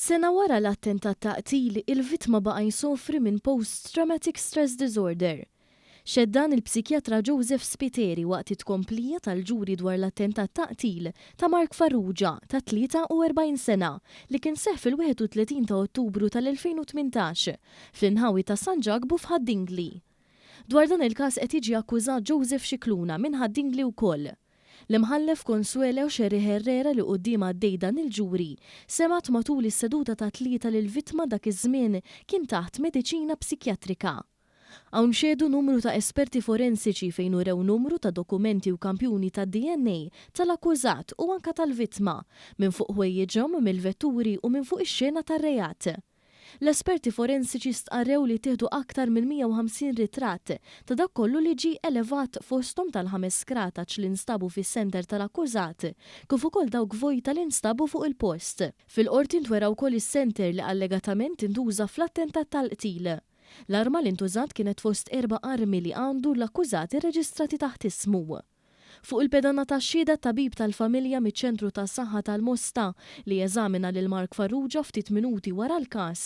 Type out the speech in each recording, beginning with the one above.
Sena wara l-attentat ta' qtil, il-vittma baqa' jsofri minn post-traumatic stress disorder. Xeddan il-psikjatra Joseph Spiteri waqt it-tkomplija tal-ġuri dwar l-attentat ta' qtil ta' Mark Farrugia ta' 43 sena li kien seħħ fil-31 ta' Ottubru tal-2018 fl-inħawi ta' San Ġagbu f'Haddingli. Dwar dan il-każ qed jiġi akkużat Joseph Xikluna minn Haddingli wkoll. L-imħallef Consuelo Xerri Herrera li qudiema għaddej dan il-ġuri semat matul is-seduta ta' tlieta li l-vittma dak iż-żmien kien taħt mediċina psikjatrika. Hawn xedu numru ta' esperti forensiċi fejn urew numru ta' dokumenti u kampjuni ta' DNA tal-akkużat u anka tal-vittma minn fuq ħwejjeġhom mill-vetturi u minn fuq ix-xena tar-rejat. L-esperti forensiċi stqarrew li tieħdu aktar minn 150 ritratt ta' dak kollu li ġie elevat fosthom tal-5 skrataġġ li nstabu fis-senter tal-akkużat kif ukoll dawk vojta li nstabu fuq il-post. Fil-qorti ntweraw ukoll is-senter li allegatament intuża fl-attentat tal-qtil. L-arma li ntużat kienet fost 4 armi li għandu l-akkużati reġistrati taħt ismu. Fuq il-pedana tax-xhieda tabib tal-familja miċ-ċentru tas-saħħa tal-Mosta li jeżamina lil Mark Farrugia ftit minuti wara l-każ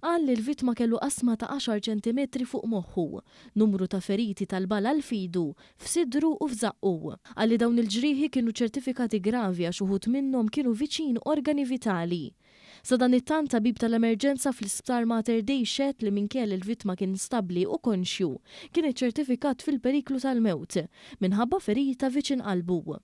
qal li l-vittma kellu qasma ta' 10 ċentimetri fuq moħħu, numru ta' feriti tal-bala l-fidu, f'sidru u f'żaqqu. Qal li dawn il-ġrieħi kienu ċertifikati gravi għax uħud minnhom kienu viċin organi vitali. Sa dan it-tant tabib tal-emerġenza fl-Isptar Mater Dei xehed li minkejja il-vittma kien stabbli u konxju kien iċċertifikat fil-periklu tal-mewt minħabba ferita viċin qalbu.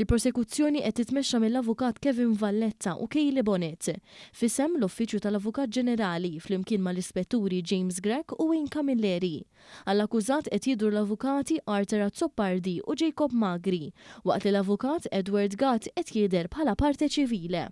Il-prosekuzzjoni qed titmexxa mill-avukat Kevin Valletta u Kayli Bonnet f'isem l-Uffiċċju tal-Avukat Ġenerali flimkien mal-Ispetturi James Gregg u Wayne Camilleri. Għall-akkużat qed jidhru l-avukati Arthur Azzoppardi u Jacob Magri, waqt li l-avukat Edward Gatt qed jidher bħala parte ċivile.